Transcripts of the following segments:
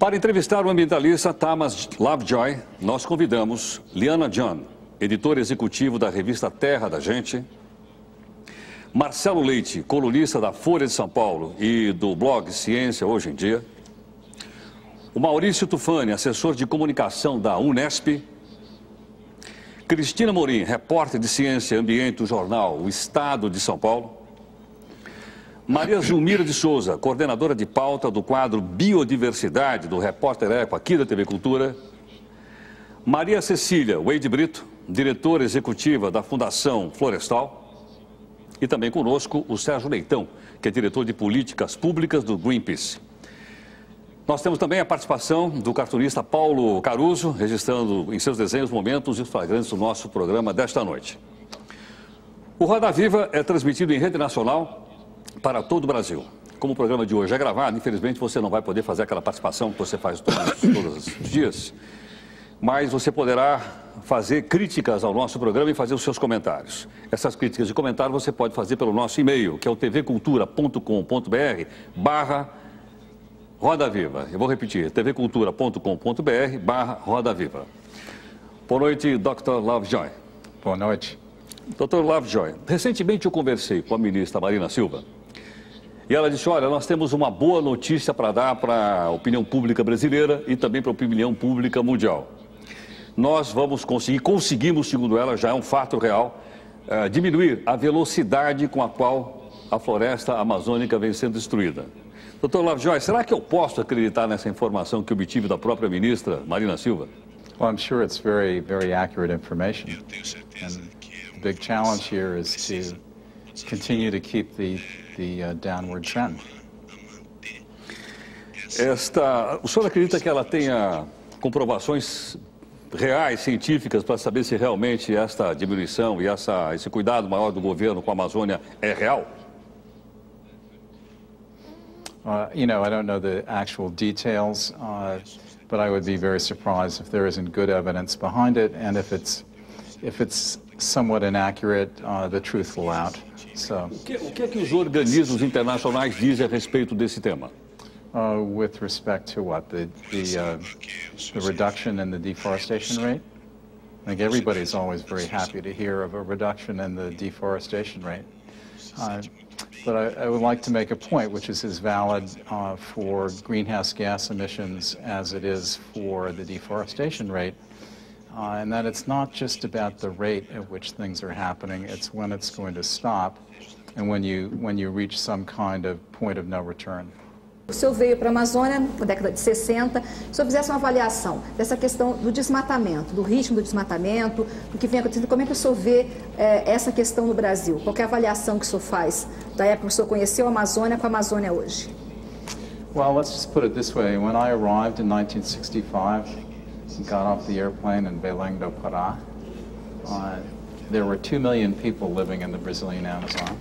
Para entrevistar o ambientalista Thomas Lovejoy, nós convidamos Liana John, editor executivo da revista Terra da Gente, Marcelo Leite, colunista da Folha de São Paulo e do blog Ciência Hoje em Dia, o Maurício Tufani, assessor de comunicação da Unesp, Cristina Morim, repórter de Ciência e Ambiente do jornal O Estado de São Paulo, Maria Zulmira de Souza, coordenadora de pauta do quadro Biodiversidade do Repórter Eco aqui da TV Cultura, Maria Cecília Wade Brito, diretora executiva da Fundação Florestal, e também conosco o Sérgio Leitão, que é diretor de políticas públicas do Greenpeace. Nós temos também a participação do cartunista Paulo Caruso, registrando em seus desenhos momentos e os flagrantes do nosso programa desta noite. O Roda Viva é transmitido em rede nacional para todo o Brasil. Como o programa de hoje é gravado, infelizmente você não vai poder fazer aquela participação que você faz todos os dias, mas você poderá fazer críticas ao nosso programa e fazer os seus comentários. Essas críticas e comentários você pode fazer pelo nosso e-mail, que é o tvcultura.com.br/Roda Viva. Eu vou repetir, tvcultura.com.br/Roda Viva. Boa noite, Dr. Lovejoy. Boa noite. Dr. Lovejoy, recentemente eu conversei com a ministra Marina Silva e ela disse, olha, nós temos uma boa notícia para dar para a opinião pública brasileira e também para a opinião pública mundial. Nós vamos conseguimos, segundo ela, já é um fato real, diminuir a velocidade com a qual a floresta amazônica vem sendo destruída. Dr. Lovejoy, será que eu posso acreditar nessa informação que obtive da própria ministra Marina Silva? Well, I'm sure it's very, very accurate information. And the big challenge here is to continue to keep the downward trend. O senhor acredita que ela tenha comprovações reais, científicas, para saber se realmente esta diminuição e esse cuidado maior do governo com a Amazônia é real? You know, I don't know the actual details, but I would be very surprised if there isn't good evidence behind it, and if it's somewhat inaccurate, the truth will out. So, O que é que os organismos internacionais dizem a respeito desse tema? with respect to what? The reduction in the deforestation rate? I think everybody's always very happy to hear of a reduction in the deforestation rate. But I would like to make a point which is as valid for greenhouse gas emissions as it is for the deforestation rate, and that it's not just about the rate at which things are happening, it's when it's going to stop and when you reach some kind of point of no return. O senhor veio para a Amazônia na década de 60, se o senhor fizesse uma avaliação dessa questão do desmatamento, do ritmo do desmatamento, do que vem acontecendo, como é que o senhor vê essa questão no Brasil? Qual é a avaliação que o senhor faz da época que o senhor conheceu a Amazônia com a Amazônia hoje? Well, let's just put it this way. When I arrived in 1965 and got off the airplane in Belém do Pará, there were 2 million people living in the Brazilian Amazon,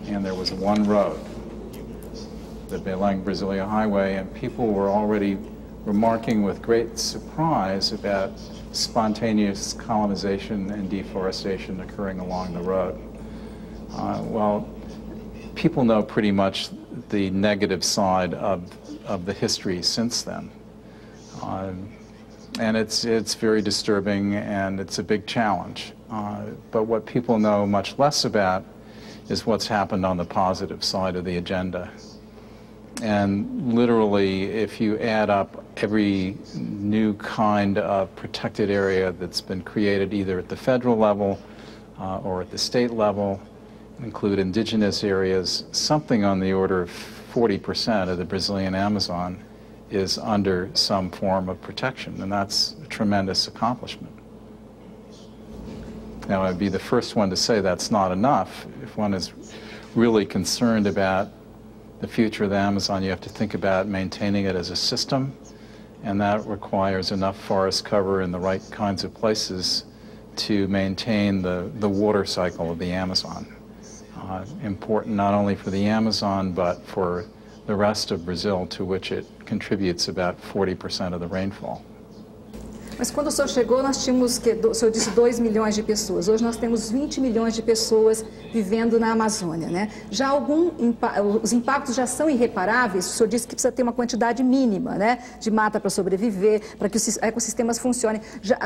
and there was one road, the Belém-Brasilia Highway, and people were already remarking with great surprise about spontaneous colonization and deforestation occurring along the road. Well, people know pretty much the negative side of the history since then. And it's very disturbing and it's a big challenge. But what people know much less about is what's happened on the positive side of the agenda. And literally, if you add up every new kind of protected area that's been created either at the federal level or at the state level, include indigenous areas, something on the order of 40% of the Brazilian Amazon is under some form of protection, and that's a tremendous accomplishment. Now, I'd be the first one to say that's not enough. If one is really concerned about the future of the Amazon, you have to think about maintaining it as a system, and that requires enough forest cover in the right kinds of places to maintain the water cycle of the Amazon. Important not only for the Amazon, but for the rest of Brazil, to which it contributes about 40% of the rainfall. Mas quando o senhor chegou, nós tínhamos, o senhor disse 2 milhões de pessoas. Hoje nós temos 20 milhões de pessoas vivendo na Amazônia, né? Já os impactos já são irreparáveis. O senhor disse que precisa ter uma quantidade mínima, né, de mata para sobreviver, para que os ecossistemas funcionem.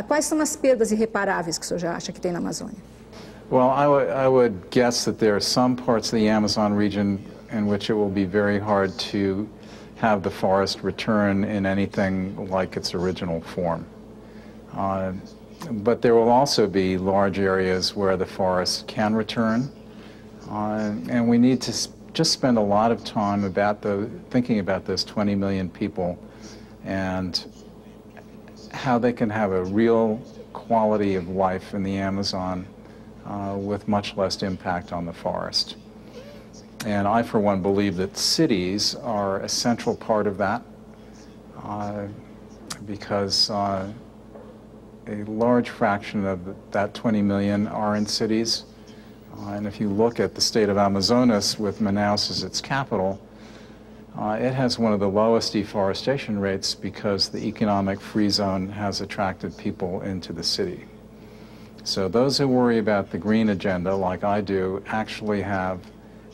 Quais são as perdas irreparáveis que o senhor já acha que tem na Amazônia? Well, I would guess that there are some parts of the Amazon region in which it will be very hard to have the forest return in anything like its original form. But there will also be large areas where the forest can return, and we need to just spend a lot of time thinking about those 20 million people and how they can have a real quality of life in the Amazon with much less impact on the forest. And I, for one, believe that cities are a central part of that because a large fraction of that 20 million are in cities. And if you look at the state of Amazonas with Manaus as its capital, it has one of the lowest deforestation rates because the economic free zone has attracted people into the city. So those who worry about the green agenda, like I do, actually have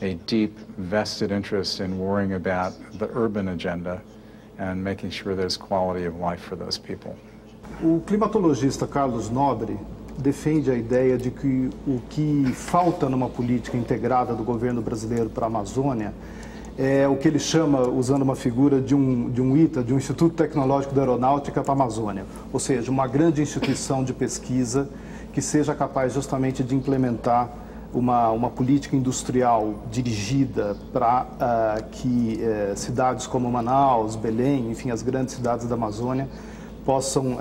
a deep vested interest in worrying about the urban agenda and making sure there's quality of life for those people. O climatologista Carlos Nobre defende a ideia de que o que falta numa política integrada do governo brasileiro para a Amazônia é o que ele chama, usando uma figura de um ITA, de um Instituto Tecnológico da Aeronáutica para a Amazônia, ou seja, uma grande instituição de pesquisa que seja capaz justamente de implementar uma política industrial dirigida para que cidades como Manaus, Belém, enfim, as grandes cidades da Amazônia possam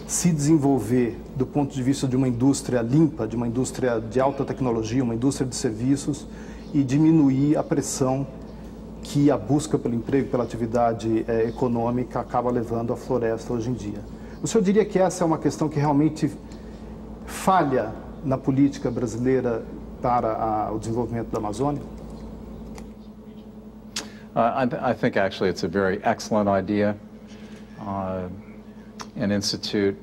se desenvolver do ponto de vista de uma indústria limpa, de uma indústria de alta tecnologia, uma indústria de serviços e diminuir a pressão que a busca pelo emprego, pela atividade econômica acaba levando à floresta hoje em dia. O senhor diria que essa é uma questão que realmente falha na política brasileira para o desenvolvimento da Amazônia? I think actually it's a very excellent idea, an institute,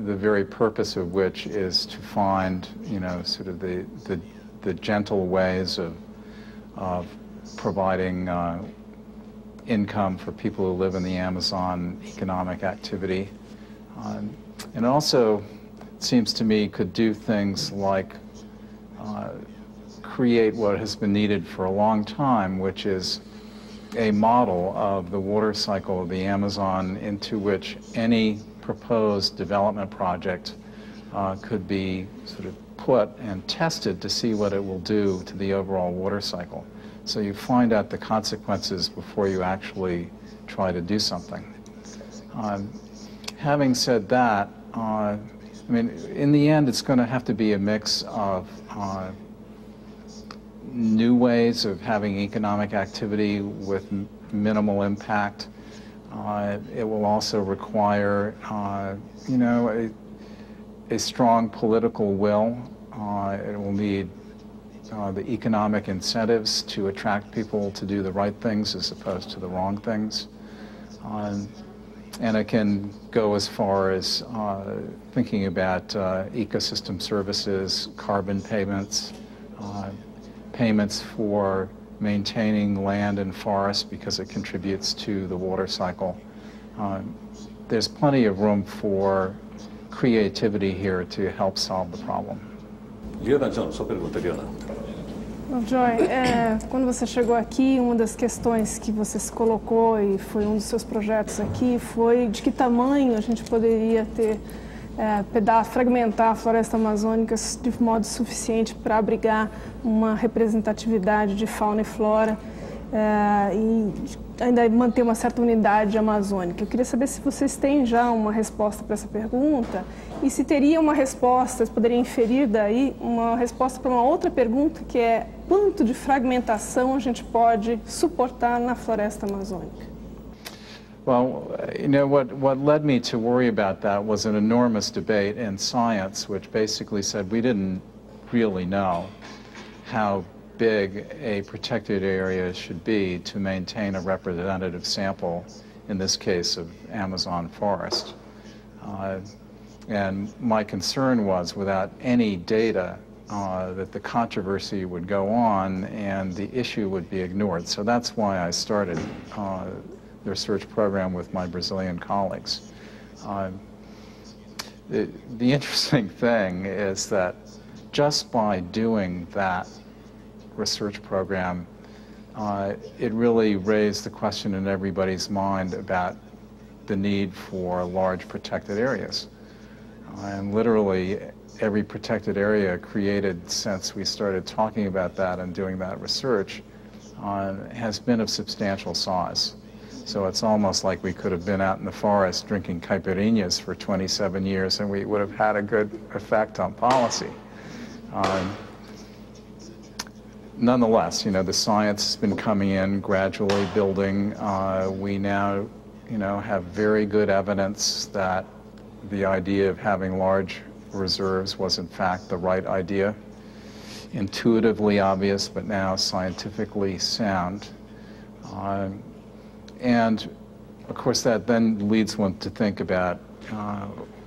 the very purpose of which is to find, you know, sort of the gentle ways of providing income for people who live in the Amazon, economic activity, and also seems to me could do things like create what has been needed for a long time, which is a model of the water cycle of the Amazon into which any proposed development project could be sort of put and tested to see what it will do to the overall water cycle. So you find out the consequences before you actually try to do something. Having said that, I mean, in the end, it's going to have to be a mix of new ways of having economic activity with minimal impact. It will also require, you know, a strong political will. It will need the economic incentives to attract people to do the right things as opposed to the wrong things. And it can go as far as thinking about ecosystem services, carbon payments, payments for maintaining land and forest because it contributes to the water cycle. There's plenty of room for creativity here to help solve the problem. Liana, sua pergunta, Liana. Lovejoy, quando você chegou aqui, uma das questões que você se colocou e foi um dos seus projetos aqui foi de que tamanho a gente poderia ter, fragmentar a floresta amazônica de modo suficiente para abrigar uma representatividade de fauna e flora e ainda manter uma certa unidade amazônica. Eu queria saber se vocês têm já uma resposta para essa pergunta e se teria uma resposta, poderia inferir daí uma resposta para uma outra pergunta que é quanto de fragmentação a gente pode suportar na floresta amazônica? Well, you know, what led me to worry about that was an enormous debate in science, which basically said we didn't really know how big a protected area should be to maintain a representative sample, in this case of Amazon forest. And my concern was, without any data, that the controversy would go on and the issue would be ignored. So that's why I started the research program with my Brazilian colleagues. The interesting thing is that just by doing that research program, it really raised the question in everybody's mind about the need for large protected areas. And literally every protected area created since we started talking about that and doing that research has been of substantial size. So it's almost like we could have been out in the forest drinking caipirinhas for 27 years and we would have had a good effect on policy. Nonetheless, the science has been coming in, gradually building. We now, have very good evidence that the idea of having large reserves was in fact the right idea. Intuitively obvious, but now scientifically sound. And of course that then leads one to think about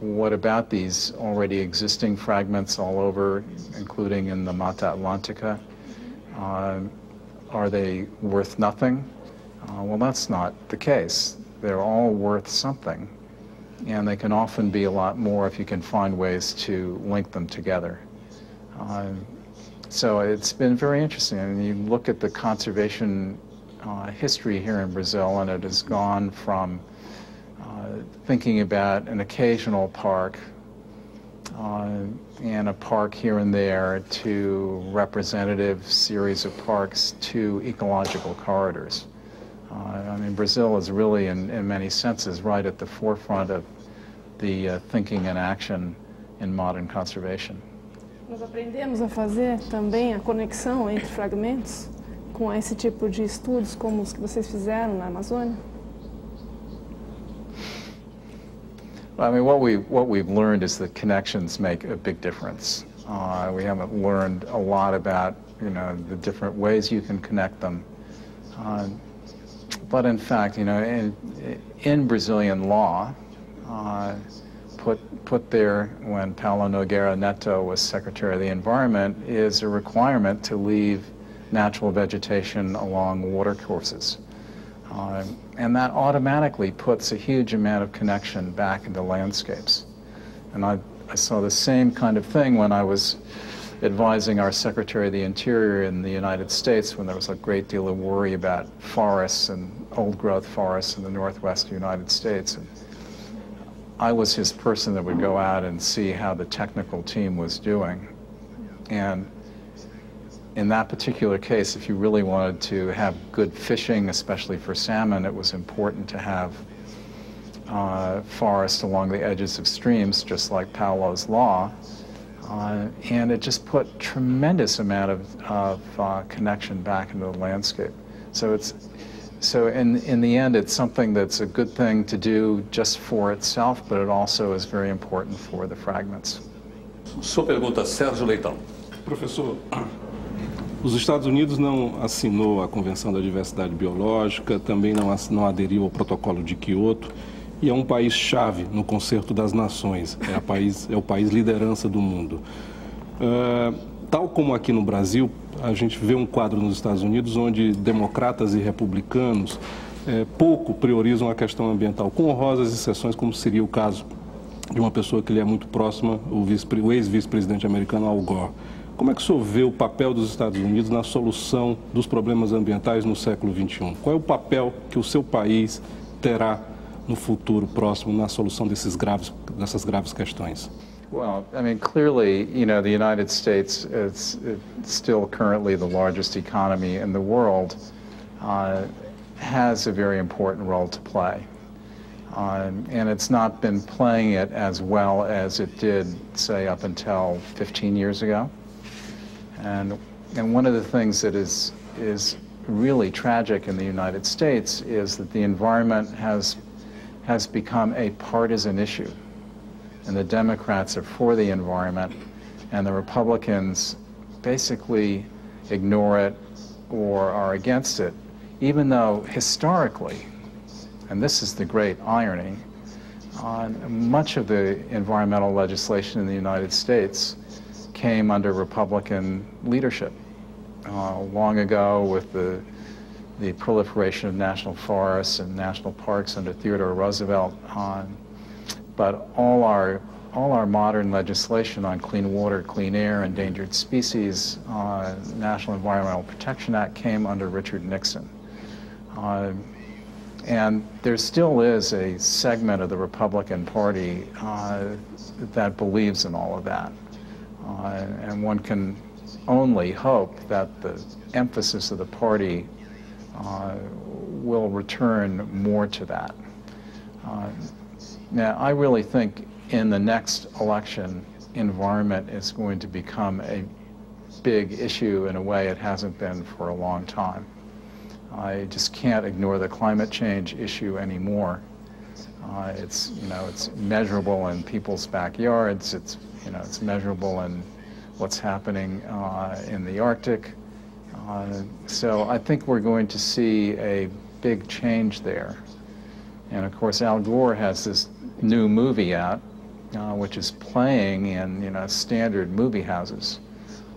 what about these already existing fragments all over, including in the Mata Atlantica? Are they worth nothing? Well, that's not the case. They're all worth something, and they can often be a lot more if you can find ways to link them together. So it's been very interesting. And you look at the conservation history here in Brazil, and it has gone from thinking about an occasional park and a park here and there to representative series of parks to ecological corridors. I mean, Brazil is really, in many senses, right at the forefront of the thinking and action in modern conservation. Nós aprendemos a fazer também a conexão entre fragmentos com esse tipo de estudos como os que vocês fizeram na Amazônia? I mean, what we've learned is that connections make a big difference. We haven't learned a lot about, the different ways you can connect them. But in fact, in Brazilian law, put there when Paulo Nogueira Neto was Secretary of the Environment, is a requirement to leave natural vegetation along water courses. And that automatically puts a huge amount of connection back into landscapes. And I saw the same kind of thing when I was advising our Secretary of the Interior in the United States when there was a great deal of worry about forests and old-growth forests in the northwest United States. And I was his person that would go out and see how the technical team was doing. And in that particular case, if you really wanted to have good fishing, especially for salmon, it was important to have forest along the edges of streams, just like Paulo's law. And it just put tremendous amount of connection back into the landscape. So in the end, it's something that's a good thing to do just for itself, but it also is very important for the fragments. Sua pergunta, Sérgio Leitão. Professor, os Estados Unidos não assinou a Convenção da Diversidade Biológica, também não aderiu ao Protocolo de Quioto, e é um país-chave no Concerto das Nações, é o país liderança do mundo. Tal como aqui no Brasil, a gente vê um quadro nos Estados Unidos onde democratas e republicanos pouco priorizam a questão ambiental, com honrosas exceções, como seria o caso de uma pessoa que lhe é muito próxima, o ex-vice-presidente americano Al Gore. Como é que o senhor vê o papel dos Estados Unidos na solução dos problemas ambientais no século XXI? Qual é o papel que o seu país terá no futuro próximo na solução dessas graves questões? Well, I mean, clearly, the United States is still currently the largest economy in the world, has a very important role to play. And it's not been playing it as well as it did, say, up until 15 years ago. And one of the things that is really tragic in the United States is that the environment has become a partisan issue. And the Democrats are for the environment, and the Republicans basically ignore it or are against it, even though historically, and this is the great irony, Much of the environmental legislation in the United States came under Republican leadership. Long ago, with the proliferation of national forests and national parks under Theodore Roosevelt, but all our modern legislation on clean water, clean air, endangered species, National Environmental Protection Act came under Richard Nixon. And there still is a segment of the Republican Party that believes in all of that. And one can only hope that the emphasis of the party will return more to that. Now, I really think in the next election, environment is going to become a big issue in a way it hasn't been for a long time. I just can't ignore the climate change issue anymore. It's measurable in people's backyards. It's measurable in what's happening in the Arctic. So I think we're going to see a big change there. And of course, Al Gore has this new movie out, which is playing in standard movie houses,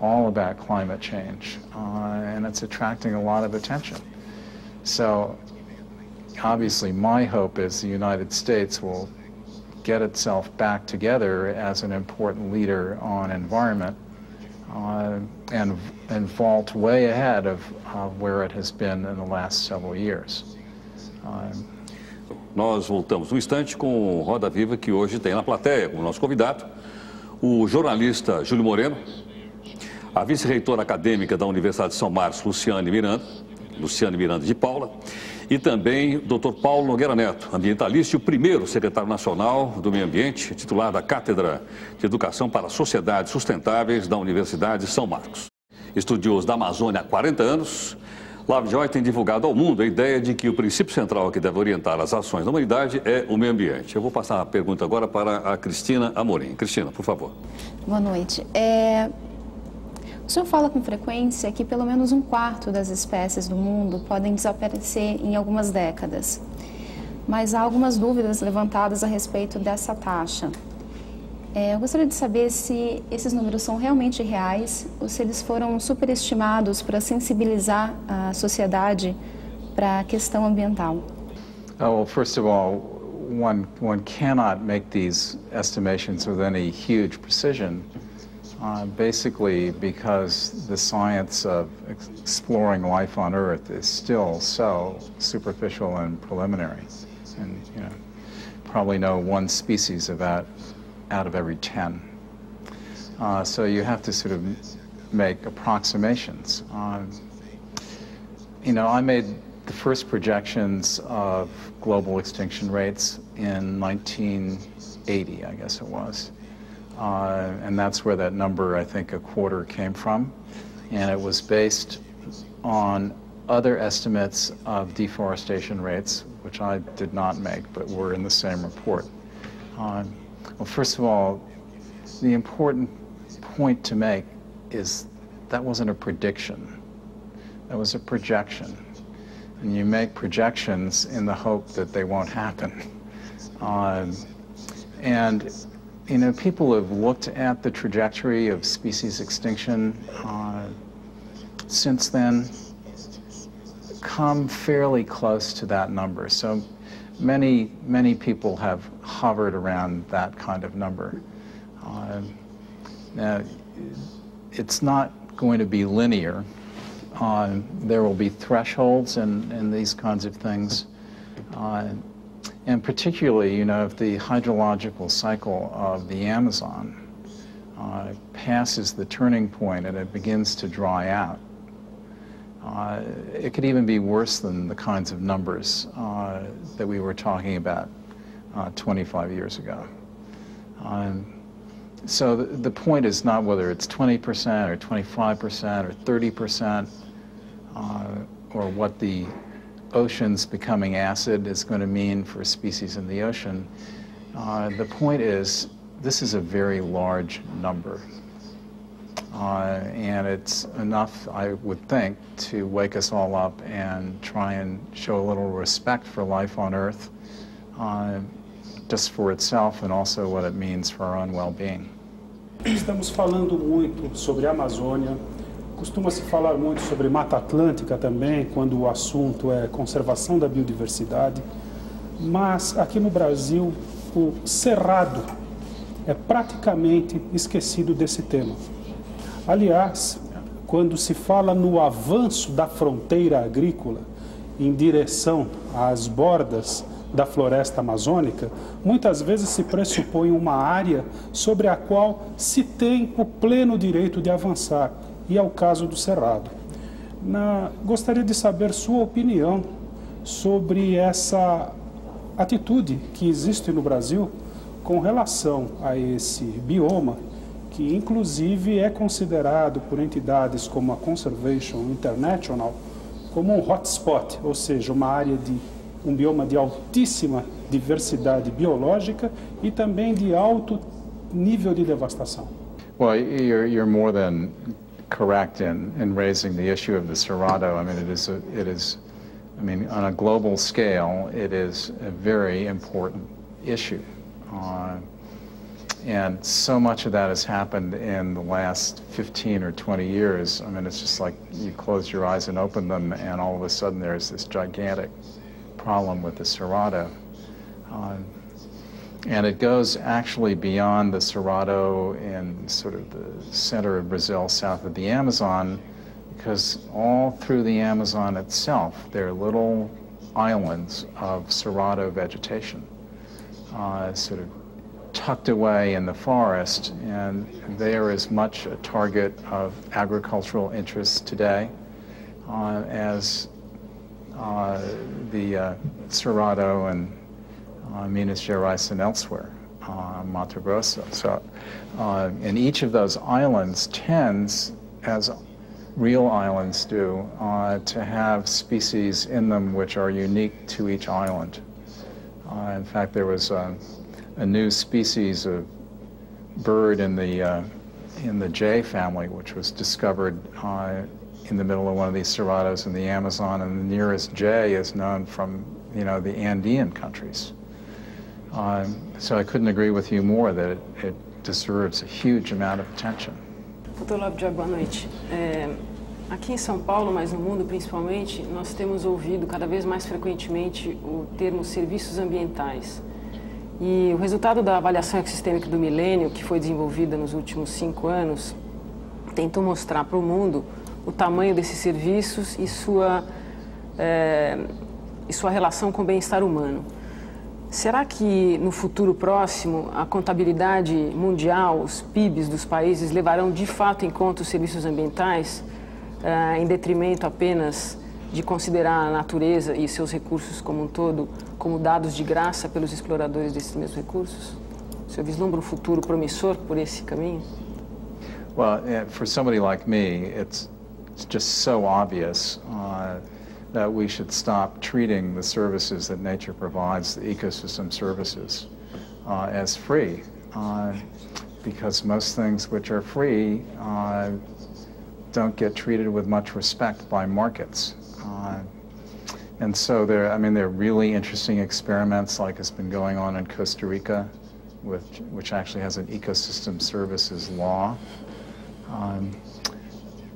all about climate change, and it's attracting a lot of attention. So obviously my hope is the United States will get itself back together as an important leader on environment and vault way ahead of where it has been in the last several years. Nós voltamos um instante com o Roda Viva, que hoje tem na plateia como nosso convidado o jornalista Júlio Moreno, a vice-reitora acadêmica da Universidade de São Marcos, Luciane Miranda de Paula, e também o Dr. Paulo Nogueira Neto, ambientalista e o primeiro secretário nacional do Meio Ambiente, titular da Cátedra de Educação para Sociedades Sustentáveis da Universidade de São Marcos. Estudioso da Amazônia há 40 anos, Lovejoy tem divulgado ao mundo a ideia de que o princípio central que deve orientar as ações da humanidade é o meio ambiente. Eu vou passar a pergunta agora para a Cristina Amorim. Cristina, por favor. Boa noite. O senhor fala com frequência que pelo menos 1/4 das espécies do mundo podem desaparecer em algumas décadas. Mas há algumas dúvidas levantadas a respeito dessa taxa. Eu gostaria de saber se esses números são realmente reais ou se eles foram superestimados para sensibilizar a sociedade para a questão ambiental. Well, first of all, one cannot make these estimations with any huge precision. Basically because the science of exploring life on Earth is still so superficial and preliminary. And, probably know one species out of every 10. So you have to sort of make approximations. I made the first projections of global extinction rates in 1980, I guess it was. And that's where that number, I think, 1/4 came from. And it was based on other estimates of deforestation rates, which I did not make, but were in the same report. Well, first of all, the important point to make is that wasn't a prediction. That was a projection. And you make projections in the hope that they won't happen. People have looked at the trajectory of species extinction since then, come fairly close to that number. So many people have hovered around that kind of number. Now, it's not going to be linear. There will be thresholds in these kinds of things. And particularly, if the hydrological cycle of the Amazon passes the turning point and it begins to dry out, it could even be worse than the kinds of numbers that we were talking about 25 years ago. So the point is not whether it's 20% or 25% or 30% or what the oceans becoming acid is going to mean for species in the ocean. The point is, this is a very large number. And it's enough, I would think, to wake us all up and try and show a little respect for life on Earth just for itself and also what it means for our own well-being. Estamos falando muito sobre a Amazônia, costuma-se falar muito sobre Mata Atlântica também, quando o assunto é conservação da biodiversidade, mas aqui no Brasil o cerrado é praticamente esquecido desse tema. Aliás, quando se fala no avanço da fronteira agrícola em direção às bordas da floresta amazônica, muitas vezes se pressupõe uma área sobre a qual se tem o pleno direito de avançar, e é o caso do cerrado. Gostaria de saber sua opinião sobre essa atitude que existe no Brasil com relação a esse bioma, que inclusive é considerado por entidades como a Conservation International como um hotspot, ou seja, uma área um bioma de altíssima diversidade biológica e também de alto nível de devastação. Well, you're more than correct in raising the issue of the Cerrado. I mean, it is, I mean, on a global scale, it is a very important issue. And so much of that has happened in the last 15 or 20 years. I mean, it's just like you close your eyes and open them, and all of a sudden there's this gigantic problem with the Cerrado. And it goes actually beyond the Cerrado in sort of the center of Brazil, south of the Amazon, because all through the Amazon itself, there are little islands of Cerrado vegetation, sort of tucked away in the forest, and they are as much a target of agricultural interests today as the Cerrado and Minas Gerais and elsewhere, Mato Grosso. So, and each of those islands tends, as real islands do, to have species in them which are unique to each island. In fact, there was a new species of bird in the jay family, which was discovered in the middle of one of these cerrados in the Amazon, and the nearest jay is known from, you know, the Andean countries. So I couldn't agree with you more that it deserves a huge amount of attention. Dr. Lovejoy, boa noite. Aqui em São Paulo, mas no mundo principalmente, nós temos ouvido cada vez mais frequentemente o termo serviços ambientais. E o resultado da avaliação ecossistêmica do milênio, que foi desenvolvida nos últimos 5 anos, tentou mostrar para o mundo o tamanho desses serviços e sua relação com o bem-estar humano. Será que no futuro próximo a contabilidade mundial, os PIBs dos países levarão de fato em conta os serviços ambientais, em detrimento apenas de considerar a natureza e seus recursos como um todo como dados de graça pelos exploradores desses mesmos recursos? O senhor vislumbra um futuro promissor por esse caminho? Well, for somebody like me, it's just so obvious that we should stop treating the services that nature provides, the ecosystem services, as free, because most things which are free don't get treated with much respect by markets. And so there are really interesting experiments like has been going on in Costa Rica, which actually has an ecosystem services law.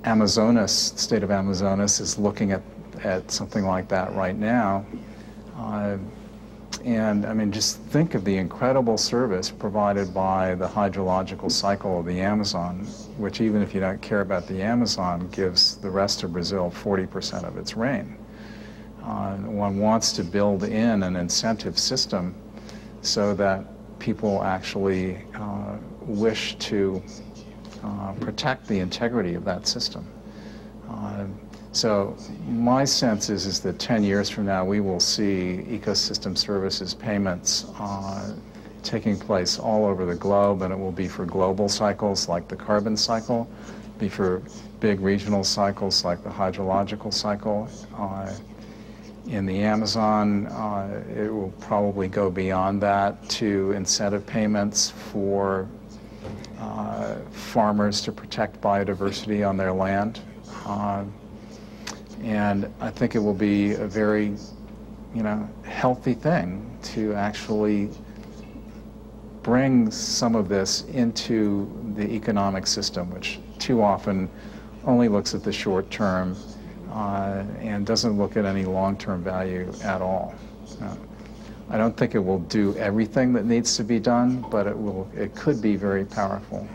Amazonas, the state of Amazonas is looking at something like that right now. And I mean, just think of the incredible service provided by the hydrological cycle of the Amazon, which even if you don't care about the Amazon, gives the rest of Brazil 40% of its rain. One wants to build in an incentive system so that people actually wish to protect the integrity of that system. So my sense is that 10 years from now we will see ecosystem services payments taking place all over the globe, and it will be for global cycles like the carbon cycle, be for big regional cycles like the hydrological cycle. In the Amazon, it will probably go beyond that to incentive payments for farmers to protect biodiversity on their land. And I think it will be a very, healthy thing to actually bring some of this into the economic system, which too often only looks at the short term and doesn't look at any long-term value at all. I don't think it will do everything that needs to be done, but it could be very powerful.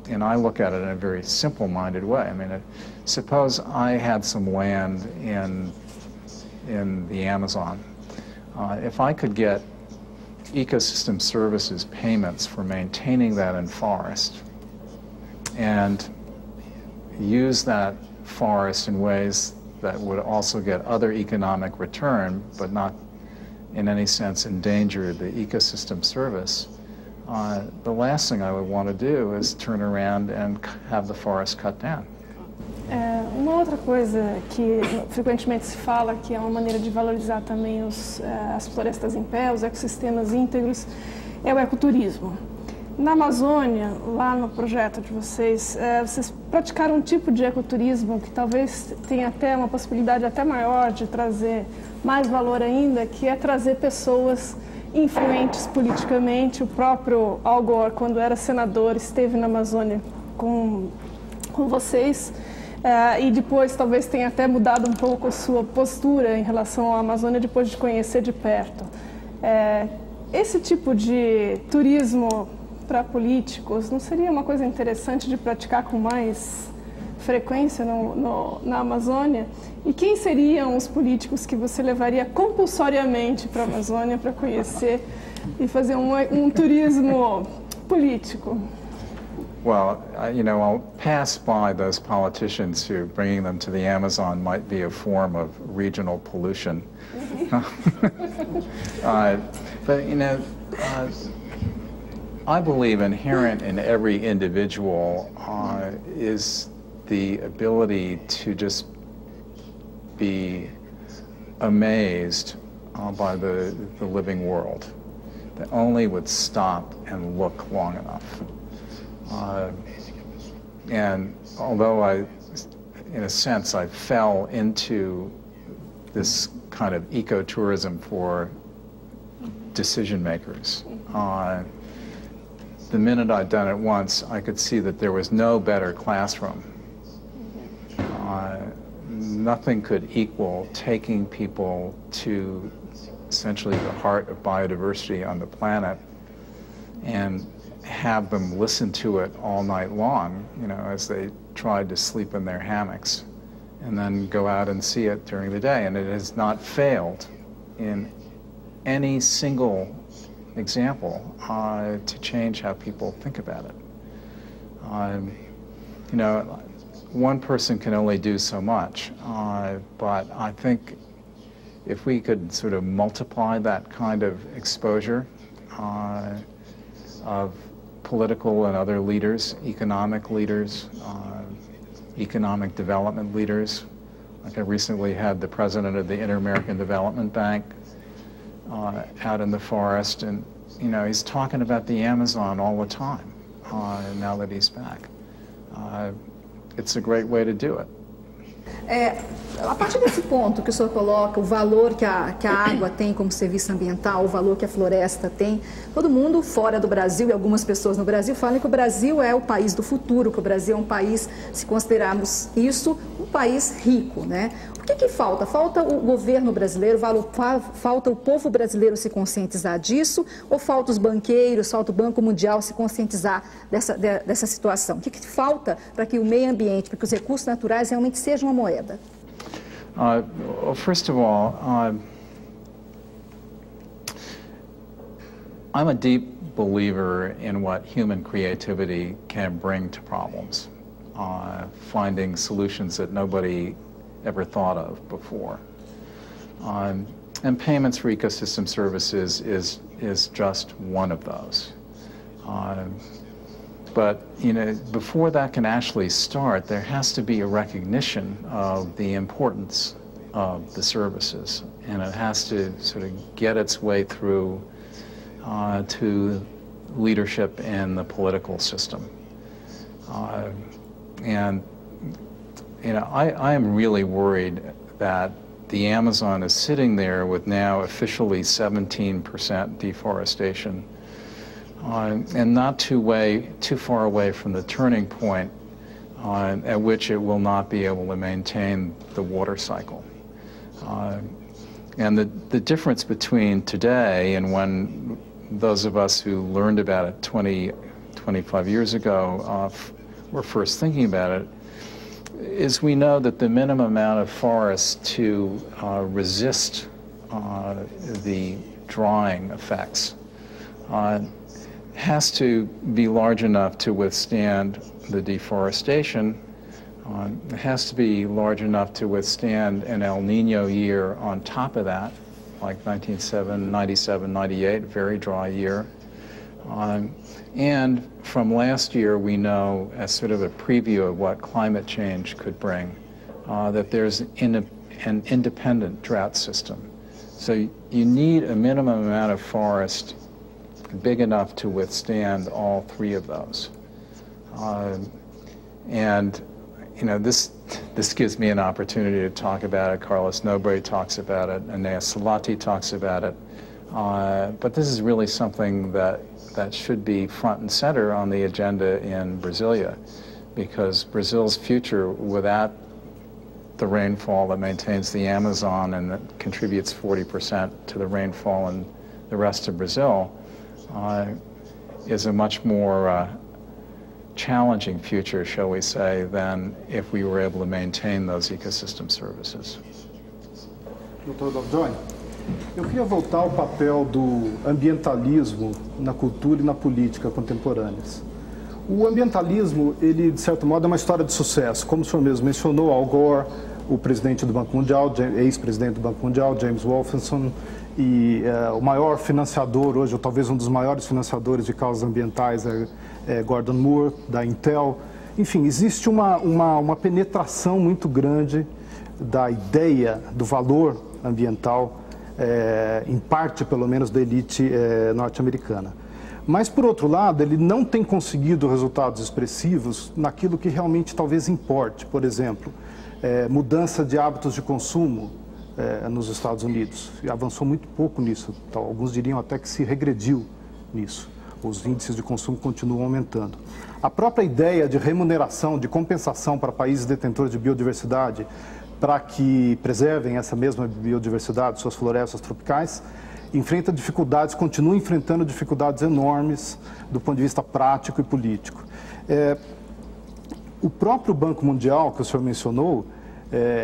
And I look at it in a very simple-minded way. I mean, suppose I had some land in the Amazon. If I could get ecosystem services payments for maintaining that in forest and use that forest in ways that would also get other economic return, but not in any sense endanger the ecosystem service, the last thing I would want to do is turn around and have the forest cut down. Uma outra coisa que frequentemente se fala, que é uma maneira de valorizar também as florestas em pé, os ecossistemas íntegros, é o ecoturismo. Na Amazônia, lá no projeto de vocês, vocês praticaram um tipo de ecoturismo que talvez tenha até uma possibilidade até maior de trazer mais valor ainda, que é trazer pessoas influentes politicamente. O próprio Al Gore, quando era senador, esteve na Amazônia com vocês. E depois talvez tenha até mudado um pouco a sua postura em relação à Amazônia depois de conhecer de perto. Esse tipo de turismo para políticos não seria uma coisa interessante de praticar com mais frequência na Amazônia? E quem seriam os políticos que você levaria compulsoriamente para a Amazônia para conhecer e fazer um turismo político? Well, you know, I'll pass by those politicians who bringing them to the Amazon might be a form of regional pollution. But, you know, I believe inherent in every individual is the ability to just be amazed by the living world, that only would stop and look long enough. And although in a sense, I fell into this kind of ecotourism for decision makers, the minute I'd done it once, I could see that there was no better classroom. Nothing could equal taking people to essentially the heart of biodiversity on the planet and have them listen to it all night long, you know, as they tried to sleep in their hammocks, and then go out and see it during the day. And it has not failed in any single example to change how people think about it. You know, one person can only do so much, but I think if we could sort of multiply that kind of exposure of political and other leaders, economic leaders, economic development leaders. Like I recently had the president of the Inter-American Development Bank out in the forest, and you know, he's talking about the Amazon all the time now that he's back. It's a great way to do it. A partir desse ponto que o senhor coloca, o valor que a água tem como serviço ambiental, o valor que a floresta tem, todo mundo fora do Brasil e algumas pessoas no Brasil falam que o Brasil é o país do futuro, que o Brasil é um país, se considerarmos isso, um país rico, né? O que falta? Falta o governo brasileiro, falta o povo brasileiro se conscientizar disso, ou falta os banqueiros, falta o Banco Mundial se conscientizar dessa situação? O que falta para que o meio ambiente, para que os recursos naturais realmente sejam uma moeda? Well, first of all, I'm a deep believer in what human creativity can bring to problems, finding solutions that nobody ever thought of before. And payments for ecosystem services is just one of those. But you know, before that can actually start, there has to be a recognition of the importance of the services, and it has to sort of get its way through to leadership in the political system. And you know, I am really worried that the Amazon is sitting there with now officially 17% deforestation, and not too far away from the turning point at which it will not be able to maintain the water cycle. And the difference between today and when those of us who learned about it 25 years ago were first thinking about it is we know that the minimum amount of forest to resist the drying effects has to be large enough to withstand the deforestation. It has to be large enough to withstand an El Nino year on top of that, like 1997, 98, very dry year. And from last year, we know, as sort of a preview of what climate change could bring, that there's an independent drought system. So you need a minimum amount of forest big enough to withstand all three of those. And you know, this gives me an opportunity to talk about it. Carlos Nobre talks about it, Anea Salati talks about it. But this is really something that should be front and center on the agenda in Brasilia, because Brazil's future without the rainfall that maintains the Amazon and that contributes 40% to the rainfall in the rest of Brazil is a much more challenging future, shall we say, than if we were able to maintain those ecosystem services. Dr. Lovejoy, eu queria voltar ao papel do ambientalismo na cultura e na política contemporâneas. O ambientalismo, ele, de certo modo, é uma história de sucesso. Como o senhor mesmo mencionou, Al Gore, o presidente do Banco Mundial, ex-presidente do Banco Mundial, James Wolfensohn, e o maior financiador hoje, ou talvez um dos maiores financiadores de causas ambientais, é Gordon Moore, da Intel. Enfim, existe uma penetração muito grande da ideia do valor ambiental, em parte, pelo menos, da elite norte-americana. Mas, por outro lado, ele não tem conseguido resultados expressivos naquilo que realmente talvez importe. Por exemplo, mudança de hábitos de consumo nos Estados Unidos. E avançou muito pouco nisso. Alguns diriam até que se regrediu nisso. Os índices de consumo continuam aumentando. A própria ideia de remuneração, de compensação para países detentores de biodiversidade, para que preservem essa mesma biodiversidade, suas florestas tropicais, enfrenta dificuldades, continua enfrentando dificuldades enormes do ponto de vista prático e político. O próprio Banco Mundial, que o senhor mencionou,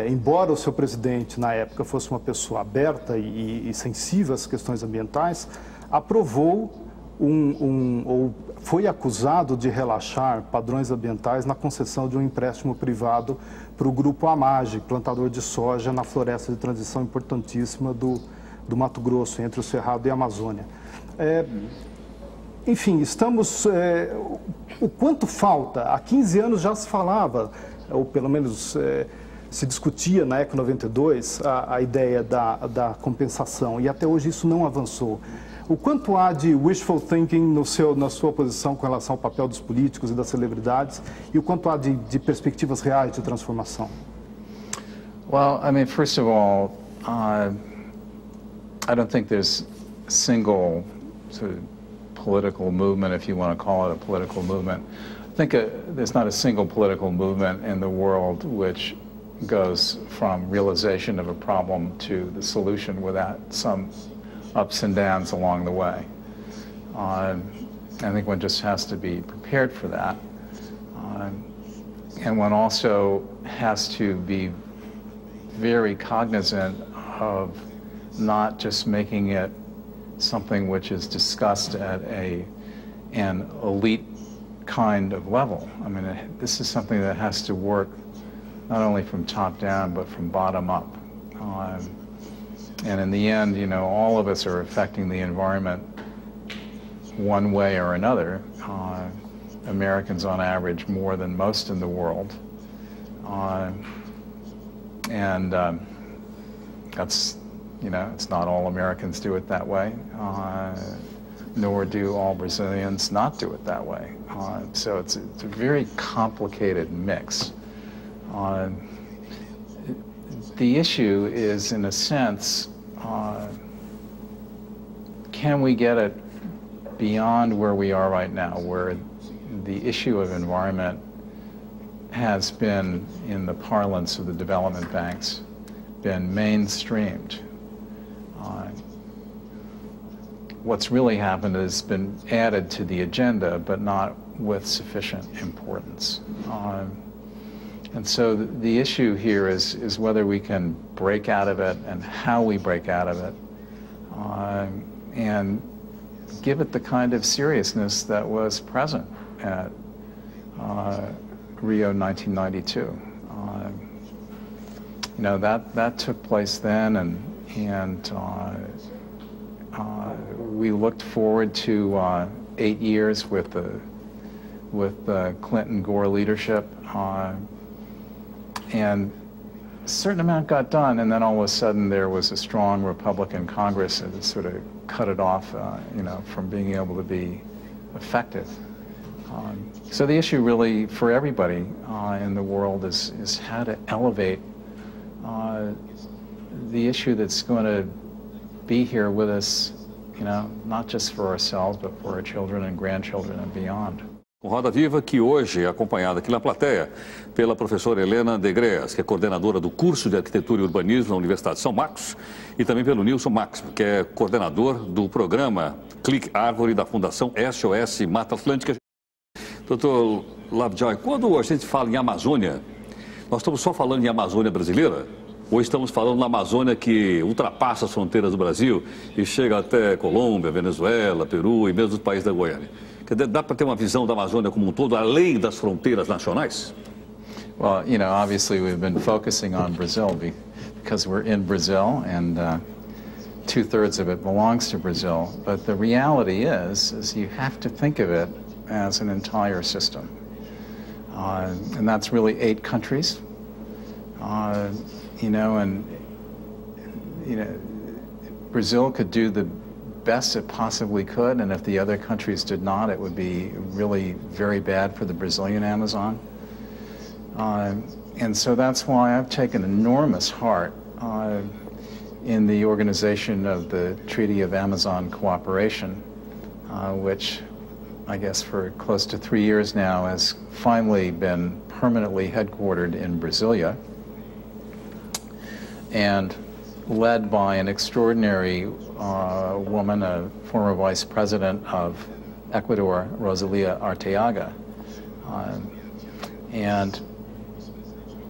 embora o seu presidente, na época, fosse uma pessoa aberta e sensível às questões ambientais, aprovou ou foi acusado de relaxar padrões ambientais na concessão de um empréstimo privado para o grupo Amage, plantador de soja na floresta de transição importantíssima do Mato Grosso, entre o Cerrado e a Amazônia. Enfim, estamos... o quanto falta? Há 15 anos já se falava, ou pelo menos se discutia na ECO 92 a ideia da compensação, e até hoje isso não avançou. O quanto há de wishful thinking na sua posição com relação ao papel dos políticos e das celebridades, e o quanto há de perspectivas reais de transformação? Well, I mean, first of all, I don't think there's a single sort of political movement, if you want to call it a political movement. I think there's not a single political movement in the world which goes from realization of a problem to the solution without some ups and downs along the way. I think one just has to be prepared for that. And one also has to be very cognizant of not just making it something which is discussed at an elite kind of level. I mean, this is something that has to work not only from top down, but from bottom up. And in the end, you know, all of us are affecting the environment one way or another. Americans on average more than most in the world. That's, you know, it's not all Americans do it that way, nor do all Brazilians not do it that way. So it's a very complicated mix. The issue is, in a sense, can we get it beyond where we are right now, where the issue of environment has been, in the parlance of the development banks, been mainstreamed. What's really happened is been added to the agenda, but not with sufficient importance. And so the issue here is whether we can break out of it and how we break out of it, and give it the kind of seriousness that was present at Rio 1992. You know, that took place then, and we looked forward to 8 years with the Clinton-Gore leadership, and a certain amount got done, and then all of a sudden there was a strong Republican Congress that sort of cut it off, you know, from being able to be effective. So the issue really for everybody in the world is how to elevate the issue that's going to be here with us, you know, not just for ourselves, but for our children and grandchildren and beyond. O Roda Viva, que hoje é acompanhada aqui na plateia pela professora Helena Degreas, que é coordenadora do curso de Arquitetura e Urbanismo na Universidade de São Marcos, e também pelo Nilson Máximo, que é coordenador do programa Clique Árvore da Fundação SOS Mata Atlântica. Doutor Lovejoy, quando a gente fala em Amazônia, nós estamos só falando em Amazônia brasileira? Ou estamos falando na Amazônia que ultrapassa as fronteiras do Brasil e chega até Colômbia, Venezuela, Peru e mesmo os países da Goiânia? Dá para ter uma visão da Amazônia como um todo, além das fronteiras nacionais? Well, you know, obviously we've been focusing on Brazil because we're in Brazil, and 2/3 of it belongs to Brazil. But the reality is you have to think of it as an entire system. And that's really 8 countries. You know, and you know, Brazil could do the best it possibly could, and if the other countries did not, it would be really very bad for the Brazilian Amazon. And so that's why I've taken enormous heart in the organization of the Treaty of Amazon Cooperation, which I guess for close to 3 years now has finally been permanently headquartered in Brasilia, and led by an extraordinary woman, a former vice president of Ecuador, Rosalia Arteaga. And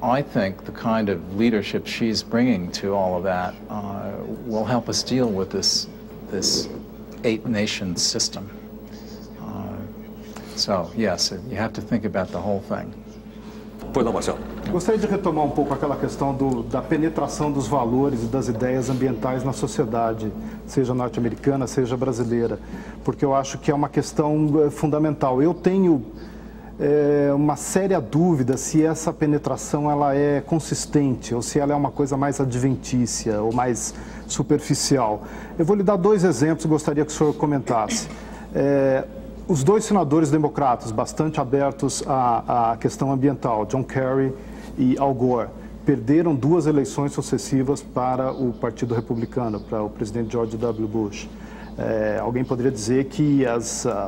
I think the kind of leadership she's bringing to all of that will help us deal with this 8-nation system. So, yes, you have to think about the whole thing. Pois não, Marcelo. Gostaria de retomar um pouco aquela questão da penetração dos valores e das ideias ambientais na sociedade, seja norte-americana, seja brasileira, porque eu acho que é uma questão fundamental. Eu tenho uma séria dúvida se essa penetração ela é consistente ou se ela é uma coisa mais adventícia ou mais superficial. Eu vou lhe dar 2 exemplos, gostaria que o senhor comentasse. Os 2 senadores democratas, bastante abertos à questão ambiental, John Kerry e Al Gore, perderam 2 eleições sucessivas para o Partido Republicano, para o presidente George W. Bush. Alguém poderia dizer que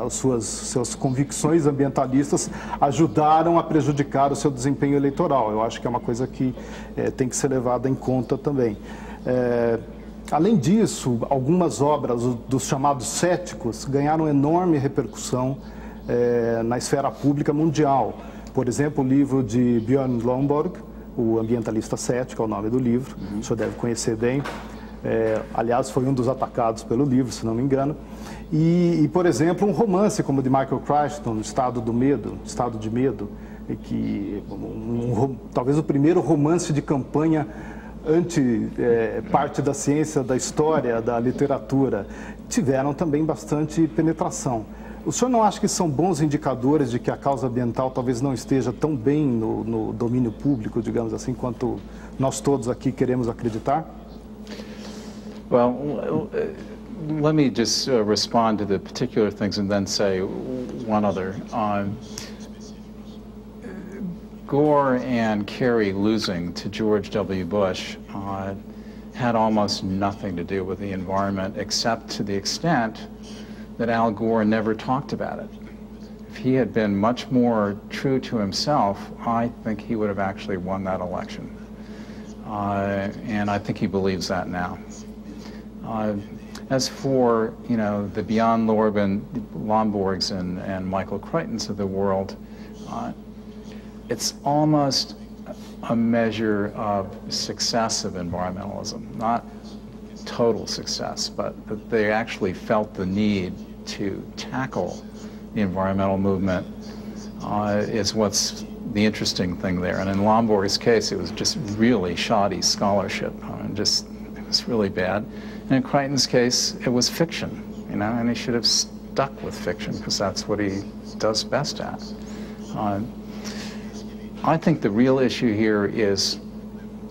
suas convicções ambientalistas ajudaram a prejudicar o seu desempenho eleitoral. Eu acho que é uma coisa que tem que ser levada em conta também. Além disso, algumas obras dos chamados céticos ganharam enorme repercussão na esfera pública mundial. Por exemplo, o livro de Björn Lomborg, O Ambientalista Cético, é o nome do livro, o senhor deve conhecer bem. Aliás, foi um dos atacados pelo livro, se não me engano. E, por exemplo, um romance como o de Michael Crichton, Estado de Medo, que talvez o primeiro romance de campanha parte da ciência, da história, da literatura, tiveram também bastante penetração. O senhor não acha que são bons indicadores de que a causa ambiental talvez não esteja tão bem no domínio público, digamos assim, quanto nós todos aqui queremos acreditar? Well, let me just respond to the particular things and then say one other. Gore and Kerry losing to George W. Bush had almost nothing to do with the environment, except to the extent that Al Gore never talked about it. If he had been much more true to himself, I think he would have actually won that election. And I think he believes that now. As for, you know, the Bjorn Lomborgs and Michael Crichtons of the world, it's almost a measure of success of environmentalism, not total success, but that they actually felt the need to tackle the environmental movement is what's the interesting thing there. And in Lomborg's case, it was just really shoddy scholarship. It was really bad. And in Crichton's case, it was fiction, you know, and he should have stuck with fiction because that's what he does best at. I think the real issue here is,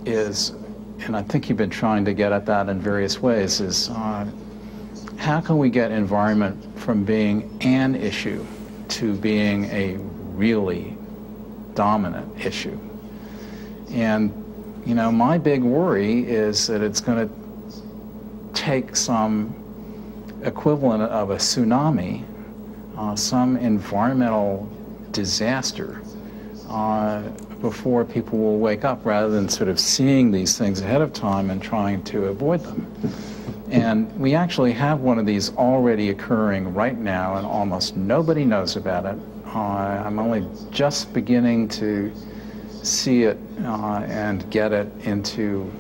and I think you've been trying to get at that in various ways, is how can we get environment from being an issue to being a really dominant issue? And, you know, my big worry is that it's going to take some equivalent of a tsunami, some environmental disaster, before people will wake up, rather than sort of seeing these things ahead of time and trying to avoid them. And we actually have one of these already occurring right now, and almost nobody knows about it. I'm only just beginning to see it and get it into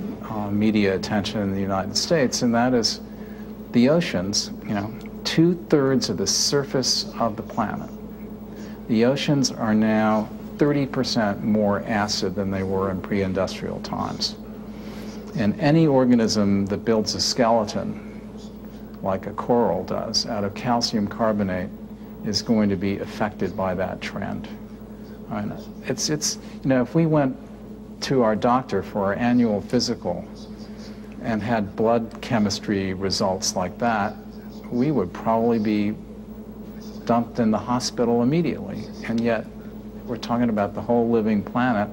media attention in the United States, and that is the oceans. You know, 2/3 of the surface of the planet. The oceans are now 30% more acid than they were in pre-industrial times. And any organism that builds a skeleton, like a coral does, out of calcium carbonate, is going to be affected by that trend. I mean, it's you know, if we went to our doctor for our annual physical and had blood chemistry results like that, we would probably be dumped in the hospital immediately. And yet, we're talking about the whole living planet,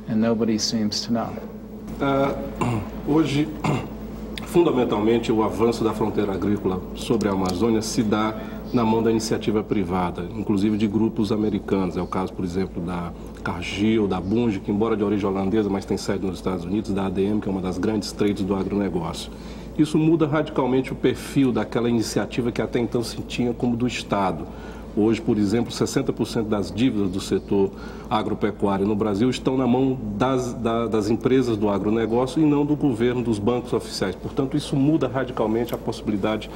and nobody seems to know. Hoje, fundamentalmente, o avanço da fronteira agrícola sobre a Amazônia se dá na mão da iniciativa privada, inclusive de grupos americanos. É o caso, por exemplo, da Cargill, da Bunge, que embora de origem holandesa, mas tem sede nos Estados Unidos, da ADM, que é uma das grandes trades do agronegócio. Isso muda radicalmente o perfil daquela iniciativa que até então se tinha como do Estado. Hoje, por exemplo, 60% das dívidas do setor agropecuário no Brasil estão na mão das empresas do agronegócio e não do governo, dos bancos oficiais. Portanto, isso muda radicalmente a possibilidade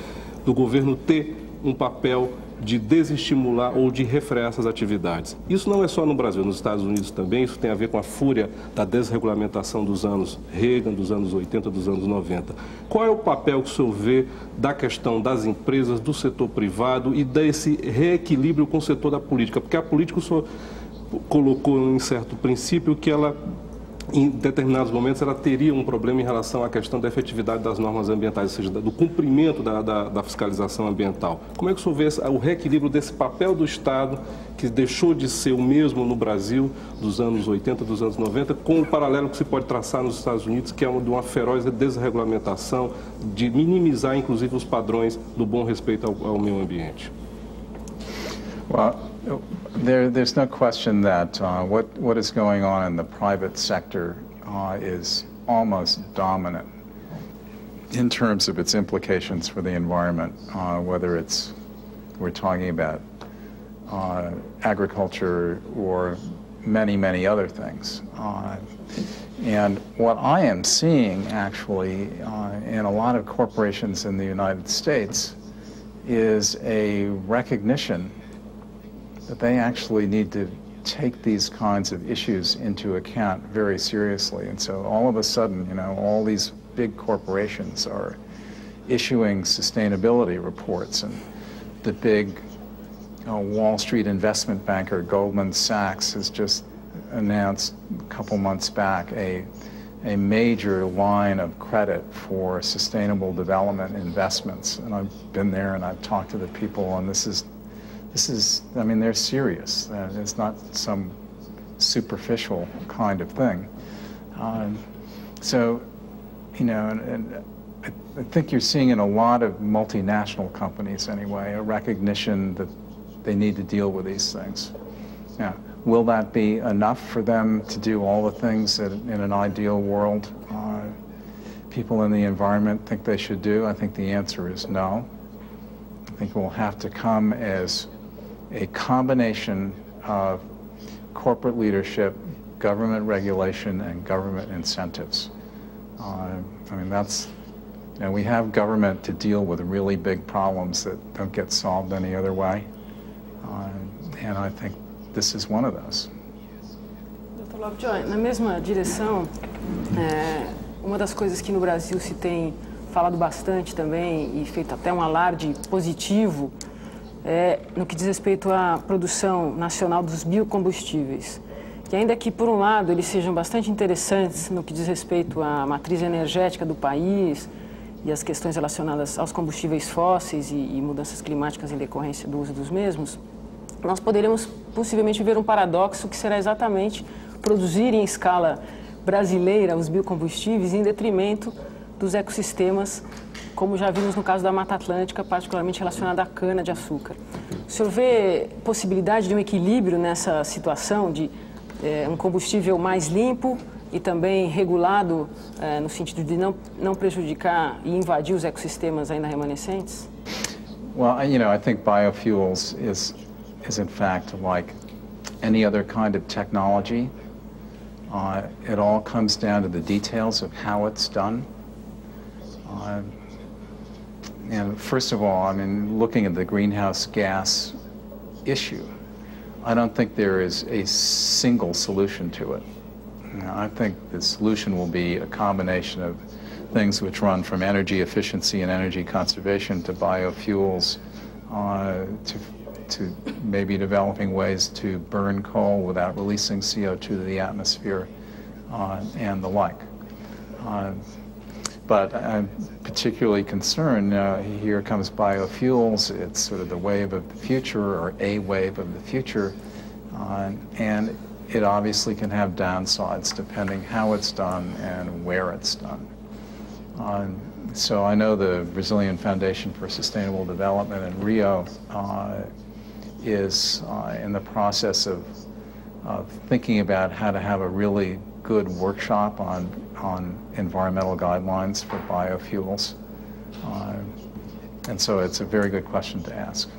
do governo ter um papel de desestimular ou de refrear essas atividades. Isso não é só no Brasil, nos Estados Unidos também. Isso tem a ver com a fúria da desregulamentação dos anos Reagan, dos anos 80, dos anos 90. Qual é o papel que o senhor vê da questão das empresas, do setor privado e desse reequilíbrio com o setor da política? Porque a política, o senhor colocou em certo princípio que ela, em determinados momentos, ela teria um problema em relação à questão da efetividade das normas ambientais, ou seja, do cumprimento da fiscalização ambiental. Como é que o senhor vê o reequilíbrio desse papel do Estado, que deixou de ser o mesmo no Brasil dos anos 80, dos anos 90, com o paralelo que se pode traçar nos Estados Unidos, que é de uma feroz desregulamentação, de minimizar, inclusive, os padrões do bom respeito ao meio ambiente? Well, there's no question that what is going on in the private sector is almost dominant in terms of its implications for the environment, whether we're talking about agriculture or many, many other things. And what I am seeing, actually, in a lot of corporations in the United States is a recognition that they actually need to take these kinds of issues into account very seriously. And so all of a sudden, you know, all these big corporations are issuing sustainability reports, and the big Wall Street investment banker Goldman Sachs has just announced a couple months back a major line of credit for sustainable development investments. And I've been there and I've talked to the people, and this is, I mean, they're serious. It's not some superficial kind of thing. So, you know, and I I think you're seeing in a lot of multinational companies anyway, a recognition that they need to deal with these things. Yeah. Will that be enough for them to do all the things that in an ideal world people in the environment think they should do? I think the answer is no. I think it will have to come as a combination of corporate leadership, government regulation, and government incentives. I mean, that's, you know, we have government to deal with really big problems that don't get solved any other way. And I think this is one of those. Dr. Lovejoy, na mesma direção, uma das coisas que no Brasil se tem falado bastante também e feito até um alarde positivo no que diz respeito à produção nacional dos biocombustíveis. Que ainda que, por um lado, eles sejam bastante interessantes no que diz respeito à matriz energética do país e as questões relacionadas aos combustíveis fósseis e mudanças climáticas em decorrência do uso dos mesmos, nós poderemos possivelmente ver um paradoxo que será exatamente produzir em escala brasileira os biocombustíveis em detrimento dos ecossistemas, como já vimos no caso da Mata Atlântica, particularmente relacionada à cana-de-açúcar. O senhor vê possibilidade de um equilíbrio nessa situação de um combustível mais limpo e também regulado no sentido de não prejudicar e invadir os ecossistemas ainda remanescentes? Well, you know, I think biofuels is in fact like any other kind of technology. It all comes down to the details of how it's done. And first of all, I mean, looking at the greenhouse gas issue, I don't think there is a single solution to it. You know, I think the solution will be a combination of things which run from energy efficiency and energy conservation to biofuels, to maybe developing ways to burn coal without releasing CO2 to the atmosphere, and the like. But I'm particularly concerned, here comes biofuels, it's sort of the wave of the future, or a wave of the future, and it obviously can have downsides depending how it's done and where it's done. So I know the Brazilian Foundation for Sustainable Development in Rio is in the process of thinking about how to have a really good workshop on environmental guidelines for biofuels. And so it's a very good question to ask.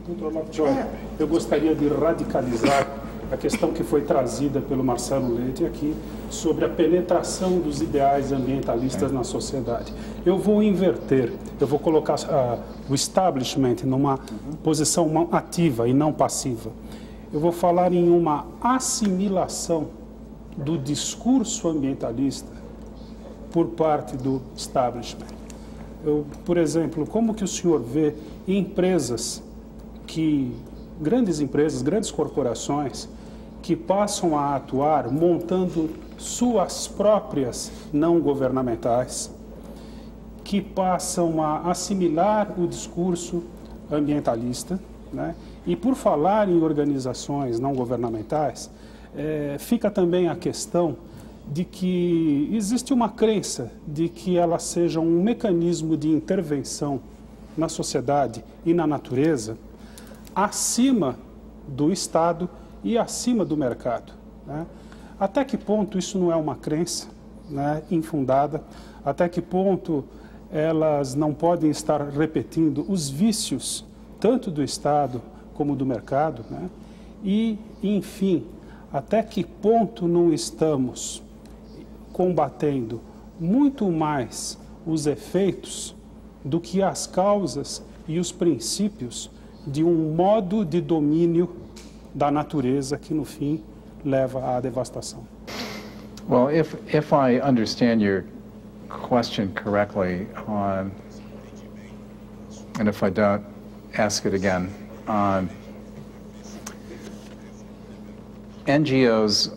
Dr. Lovejoy, eu gostaria de radicalizar a questão que foi trazida pelo Marcelo Leite aqui sobre a penetração dos ideais ambientalistas na sociedade. Eu vou inverter, eu vou colocar o establishment numa posição ativa e não passiva. Eu vou falar em uma assimilação do discurso ambientalista por parte do establishment. Por exemplo, como que o senhor vê empresas grandes empresas, grandes corporações, que passam a atuar montando suas próprias não governamentais, que passam a assimilar o discurso ambientalista, né? E por falar em organizações não governamentais, fica também a questão de que existe uma crença de que elas sejam um mecanismo de intervenção na sociedade e na natureza acima do Estado e acima do mercado, né? Até que ponto isso não é uma crença, né, infundada? Até que ponto elas não podem estar repetindo os vícios tanto do Estado como do mercado, né? E, enfim, até que ponto não estamos combatendo muito mais os efeitos do que as causas e os princípios de modo de domínio da natureza que, no fim, leva à devastação. Well, if I understand your question correctly, and if I don't, ask it again. NGOs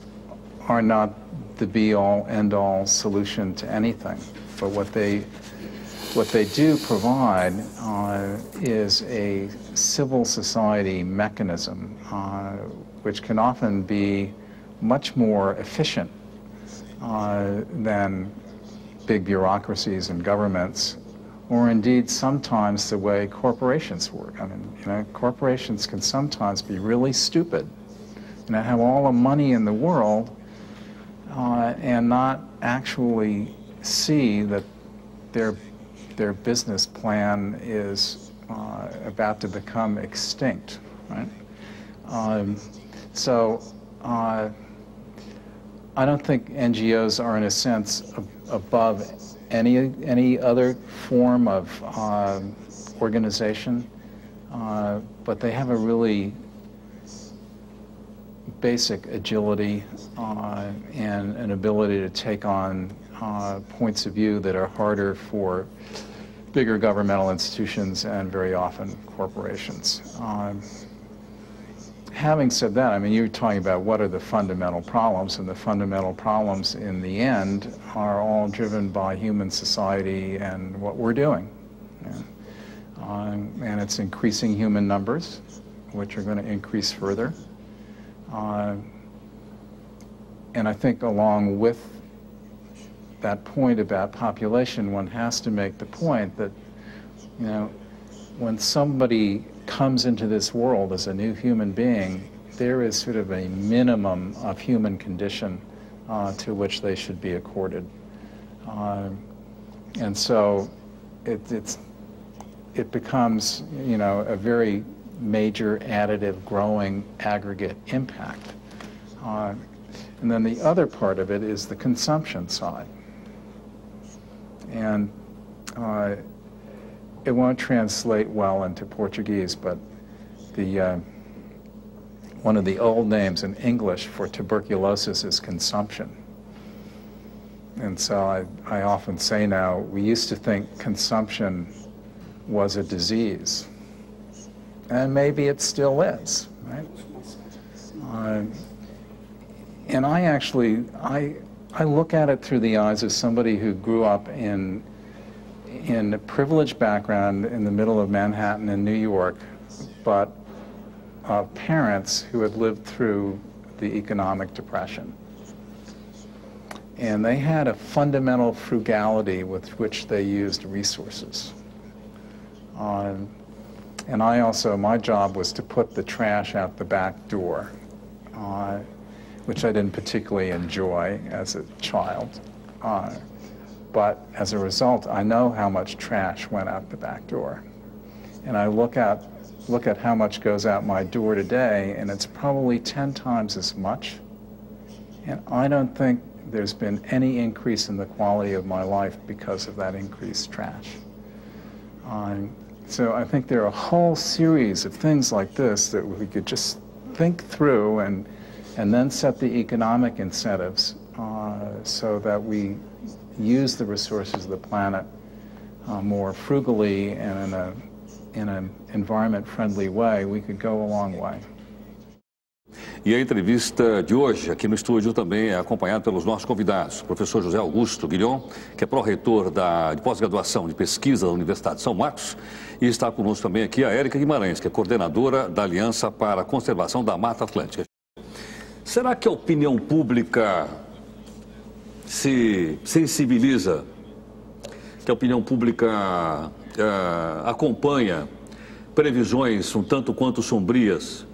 are not the be-all, end-all solution to anything, but what they do provide is a civil society mechanism which can often be much more efficient than big bureaucracies and governments, or indeed sometimes the way corporations work. I mean, you know, corporations can sometimes be really stupid, you know, have all the money in the world and not actually see that their business plan is about to become extinct, right? I don't think NGOs are, in a sense, above any other form of organization, but they have a really basic agility and an ability to take on points of view that are harder for bigger governmental institutions and very often corporations. Having said that, I mean, you're talking about what are the fundamental problems, and the fundamental problems in the end are all driven by human society and what we're doing. And it's increasing human numbers, which are going to increase further. And I think along with that point about population, one has to make the point that, you know, when somebody comes into this world as a new human being, there is sort of a minimum of human condition to which they should be accorded. And so it becomes, you know, a very major additive growing aggregate impact. And then the other part of it is the consumption side. And it won't translate well into Portuguese, but one of the old names in English for tuberculosis is consumption. And so I often say now, we used to think consumption was a disease, and maybe it still is, right? And I look at it through the eyes of somebody who grew up in a privileged background in the middle of Manhattan in New York, but of parents who had lived through the economic depression. And they had a fundamental frugality with which they used resources. And my job was to put the trash out the back door, which I didn't particularly enjoy as a child. But as a result, I know how much trash went out the back door. And I look at how much goes out my door today, and it's probably 10 times as much. And I don't think there's been any increase in the quality of my life because of that increased trash. So I think there are a whole series of things like this that we could just think through and then set the economic incentives so that we use the resources of the planet more frugally and in an environment-friendly way. We could go a long way. E a entrevista de hoje, aqui no estúdio, também é acompanhada pelos nossos convidados. O professor José Augusto Guilhom, que é pró-reitor de pós-graduação de pesquisa da Universidade de São Marcos, e está conosco também aqui a Érica Guimarães, que é coordenadora da Aliança para a Conservação da Mata Atlântica. Será que a opinião pública se sensibiliza, que a opinião pública acompanha previsões um tanto quanto sombrias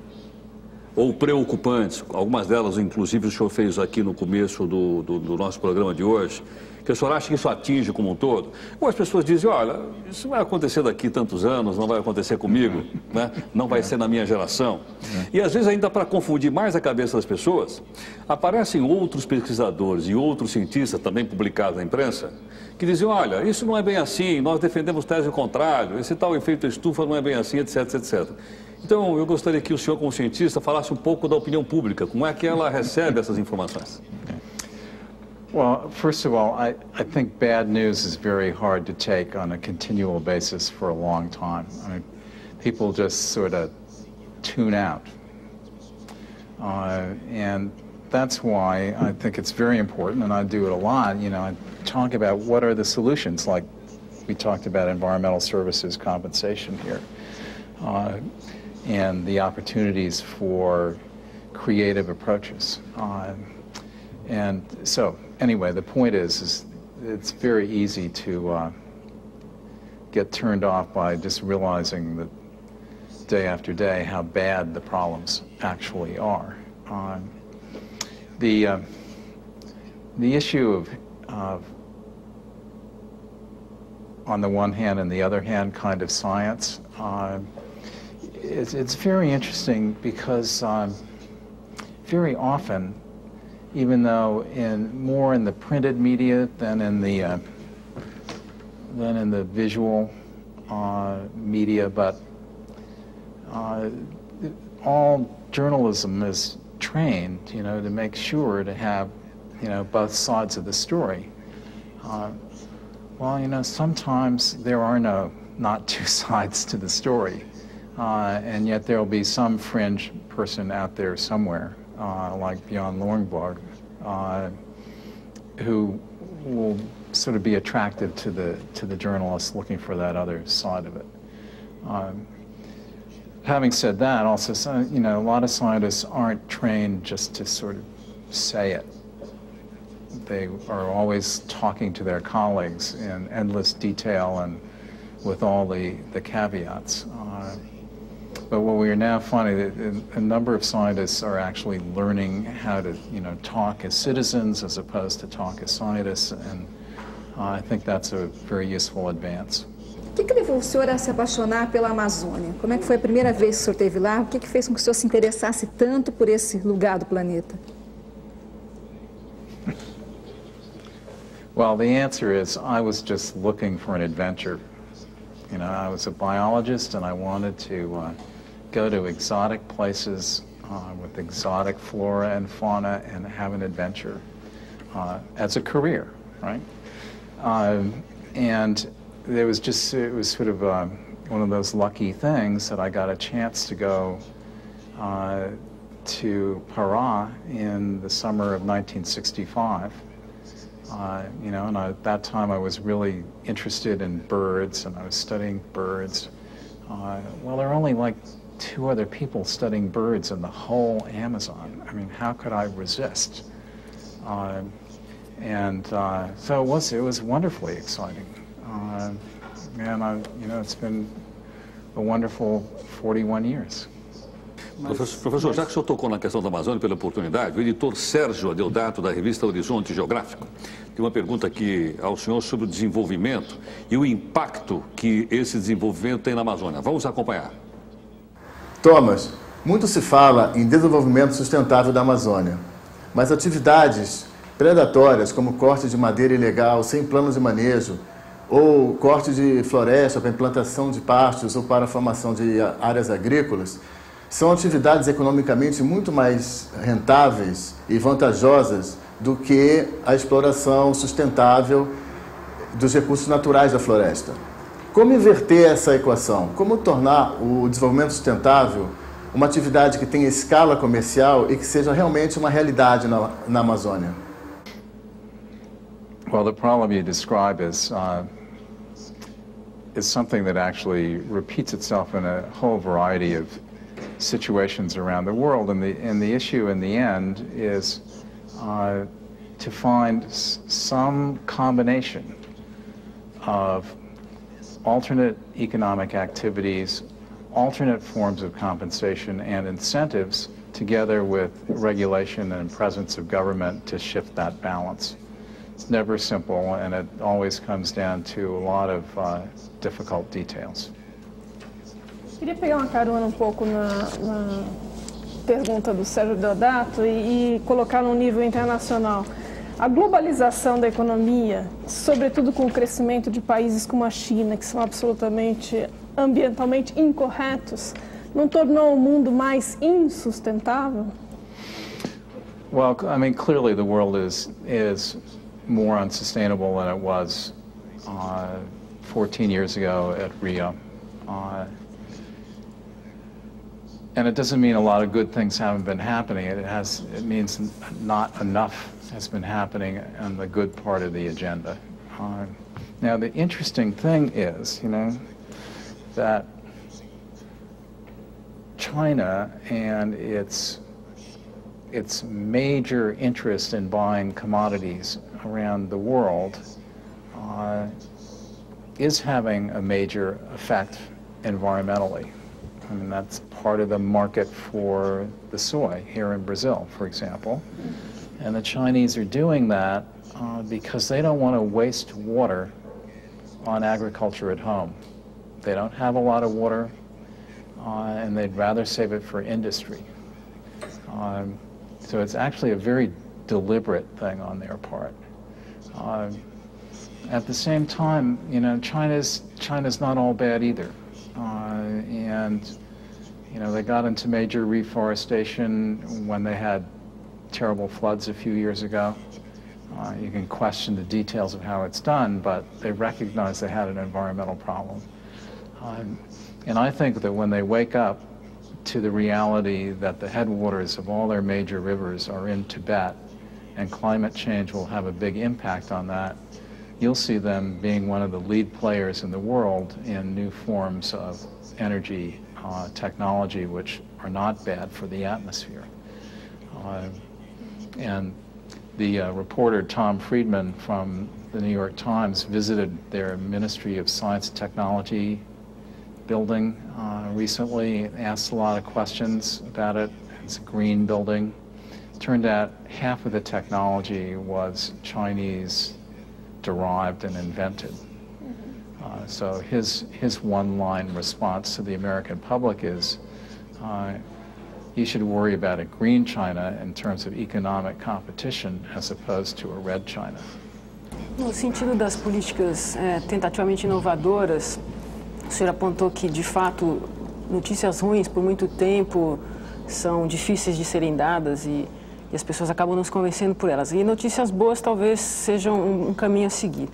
ou preocupantes, algumas delas, inclusive, o senhor fez aqui no começo do nosso programa de hoje, que o senhor acha que isso atinge como um todo? Ou as pessoas dizem, olha, isso vai acontecer daqui tantos anos, não vai acontecer comigo, né? Não vai ser na minha geração. E às vezes, ainda para confundir mais a cabeça das pessoas, aparecem outros pesquisadores e outros cientistas, também publicados na imprensa, que dizem, olha, isso não é bem assim, nós defendemos tese ao contrário, esse tal efeito estufa não é bem assim, etc, etc. Então, eu gostaria que o senhor, como cientista, falasse um pouco da opinião pública, como é que ela recebe essas informações? Well, first of all, I think bad news is very hard to take on a continual basis for a long time. I mean, people just sort of tune out. And that's why I think it's very important, and I do it a lot, you know, I talk about what are the solutions, like we talked about environmental services compensation here, and the opportunities for creative approaches. And so, anyway, the point is it's very easy to get turned off by just realizing that day after day how bad the problems actually are. The issue of on the one hand and the other hand kind of science, it's very interesting because very often, even though more in the printed media than in the visual media, but all journalism is trained, to make sure to have, both sides of the story. Well, sometimes there are not two sides to the story, and yet there will be some fringe person out there somewhere, like Bjorn Lornborg, who will sort of be attracted to the journalists looking for that other side of it. Having said that, also, a lot of scientists aren't trained just to sort of say it. They are always talking to their colleagues in endless detail and with all the caveats. But what we are now finding that a number of scientists are actually learning how to, talk as citizens as opposed to talk as scientists, and I think that's a very useful advance. O que levou o senhor a se apaixonar pela Amazônia? Como é que foi a primeira vez que o senhor esteve lá? O que fez com que o senhor se interessasse tanto por esse lugar do planeta? Well, the answer is I was just looking for an adventure. I was a biologist and I wanted to go to exotic places with exotic flora and fauna and have an adventure as a career, right? And it was sort of one of those lucky things that I got a chance to go to Pará in the summer of 1965. And at that time I was really interested in birds, and I was studying birds. Well, there are only like 2 other people studying birds in the whole Amazon. I mean, how could I resist? So it was wonderfully exciting. And it's been a wonderful 41 years. Professor, já que o senhor tocou na questão da Amazônia pela oportunidade, o editor Sérgio Adeodato, da revista Horizonte Geográfico, tem uma pergunta aqui ao senhor sobre o desenvolvimento e o impacto que esse desenvolvimento tem na Amazônia. Vamos acompanhar. Thomas, muito se fala em desenvolvimento sustentável da Amazônia, mas atividades predatórias como corte de madeira ilegal sem planos de manejo, ou corte de floresta para implantação de pastos ou para a formação de áreas agrícolas, são atividades economicamente muito mais rentáveis e vantajosas do que a exploração sustentável dos recursos naturais da floresta. Como inverter essa equação? Como tornar o desenvolvimento sustentável uma atividade que tenha escala comercial e que seja realmente uma realidade na Amazônia? Well, the problem you describe is something that actually repeats itself in a whole variety of situations around the world, and the issue in the end is to find some combination of alternate economic activities, alternate forms of compensation and incentives, together with regulation and presence of government to shift that balance. It's never simple, and it always comes down to a lot of difficult details. Queria pegar uma carona um pouco na pergunta do Sérgio Adeodato e colocar num nível internacional. A globalização da economia, sobretudo com o crescimento de países como a China, que são absolutamente ambientalmente incorretos, não tornou o mundo mais insustentável? Well, I mean, clearly the world is more unsustainable than it was 14 years ago at Rio. And it doesn't mean a lot of good things haven't been happening. It means not enough has been happening on the good part of the agenda. Now, the interesting thing is, that China and its major interest in buying commodities around the world is having a major effect environmentally. I mean, that's part of the market for the soy here in Brazil, for example. And the Chinese are doing that because they don't want to waste water on agriculture at home. They don't have a lot of water, and they'd rather save it for industry. So it's actually a very deliberate thing on their part. At the same time, you know, China's not all bad either. And, you know, they got into major reforestation when they had terrible floods a few years ago. You can question the details of how it's done, but they recognized they had an environmental problem. And I think that when they wake up to the reality that the headwaters of all their major rivers are in Tibet, and climate change will have a big impact on that, you'll see them being one of the lead players in the world in new forms of energy technology which are not bad for the atmosphere. And the reporter Tom Friedman from the New York Times visited their Ministry of Science and Technology building recently, asked a lot of questions about it. It's a green building. Turned out half of the technology was Chinese derived and invented. So his one-line response to the American public is, you should worry about a green China in terms of economic competition as opposed to a red China. No sentido das políticas tentativamente inovadoras, o senhor apontou que, de fato, notícias ruins por muito tempo são difíceis de serem dadas e as pessoas acabam não se convencendo por elas. E notícias boas talvez sejam um caminho a seguir.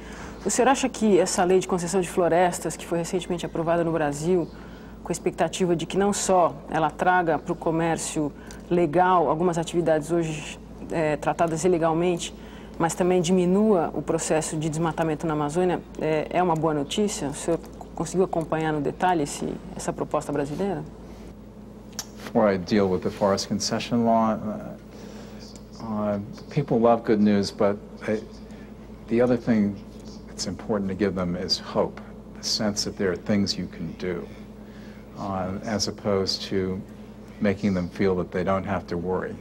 O senhor acha que essa lei de concessão de florestas, que foi recentemente aprovada no Brasil, com a expectativa de que não só ela traga para o comércio legal algumas atividades hoje tratadas ilegalmente, mas também diminua o processo de desmatamento na Amazônia, é uma boa notícia? O senhor conseguiu acompanhar no detalhe essa proposta brasileira? Before I deal with the forest concession law, people love good news, but the other thing that's important to give them is hope, the sense that there are things you can do, as opposed to making them feel that they don't have to worry.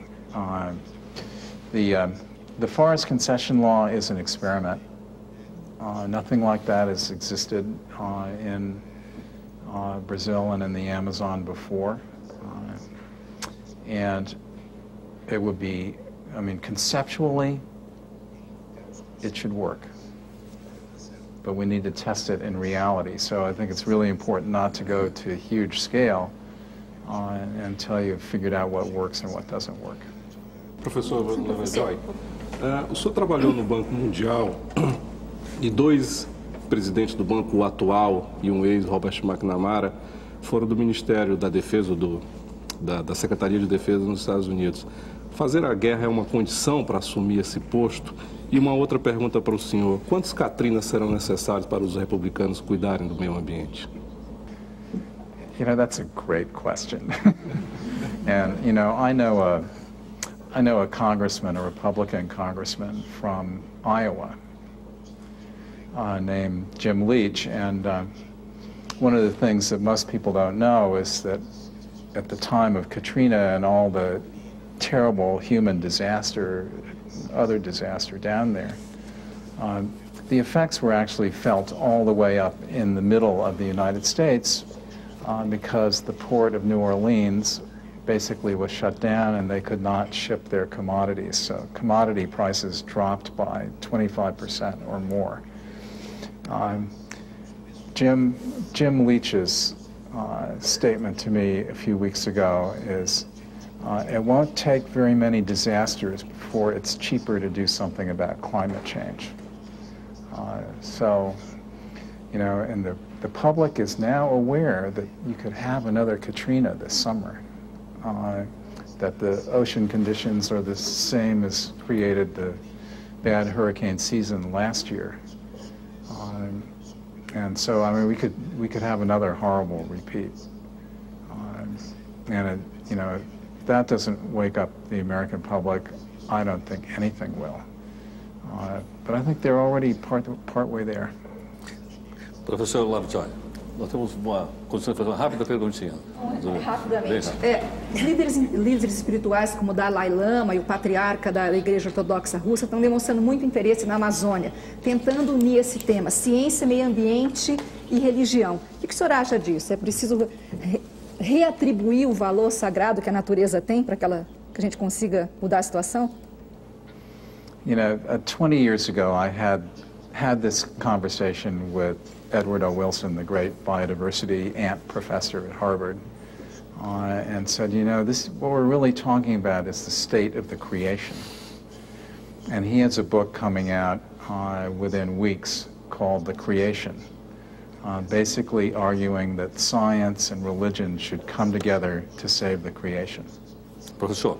The forest concession law is an experiment. Nothing like that has existed in Brazil and in the Amazon before. And it would be, I mean, conceptually, it should work. But we need to test it in reality. So I think it's really important not to go to a huge scale until you've figured out what works and what doesn't work. Professor Lovejoy, o senhor trabalhou no Banco Mundial e dois presidentes do banco, o atual e um ex, Robert McNamara, foram do Ministério da Defesa, da Secretaria de Defesa nos Estados Unidos. Fazer a guerra é uma condição para assumir esse posto? E uma outra pergunta para o senhor: quantas Catrinas serão necessárias para os republicanos cuidarem do meio ambiente? You know, that's a great question. And, you know, I know a congressman, a Republican congressman from Iowa named Jim Leach, and one of the things that most people don't know is that at the time of Katrina and all the terrible human disaster, other disaster down there, the effects were actually felt all the way up in the middle of the United States because the port of New Orleans basically was shut down and they could not ship their commodities. So commodity prices dropped by 25% or more. Jim Leach's statement to me a few weeks ago is, it won't take very many disasters before it's cheaper to do something about climate change. So, you know, and the public is now aware that you could have another Katrina this summer, that the ocean conditions are the same as created the bad hurricane season last year. And so, I mean, we could have another horrible repeat. And you know, if that doesn't wake up the American public, I don't think anything will. But I think they're already partway there. Professor Lovejoy, nós temos uma condição de fazer uma rápida perguntinha. Rapidamente. Os líderes espirituais como o Dalai Lama e o patriarca da Igreja Ortodoxa Russa estão demonstrando muito interesse na Amazônia, tentando unir esse tema, ciência, meio ambiente e religião. O que o senhor acha disso? É preciso reatribuir o valor sagrado que a natureza tem para que a gente consiga mudar a situação? You know, 20 years ago I had this conversation with Edward O. Wilson, the great biodiversity ant professor at Harvard, and said, you know, what we're really talking about is the state of the creation. And he has a book coming out within weeks called The Creation, basically arguing that science and religion should come together to save the creation. Professor,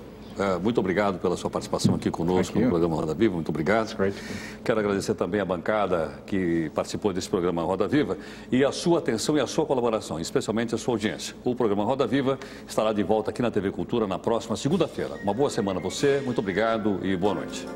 muito obrigado pela sua participação aqui conosco no programa Roda Viva, muito obrigado. Quero agradecer também a bancada que participou desse programa Roda Viva e a sua atenção e a sua colaboração, especialmente a sua audiência. O programa Roda Viva estará de volta aqui na TV Cultura na próxima segunda-feira. Uma boa semana a você, muito obrigado e boa noite.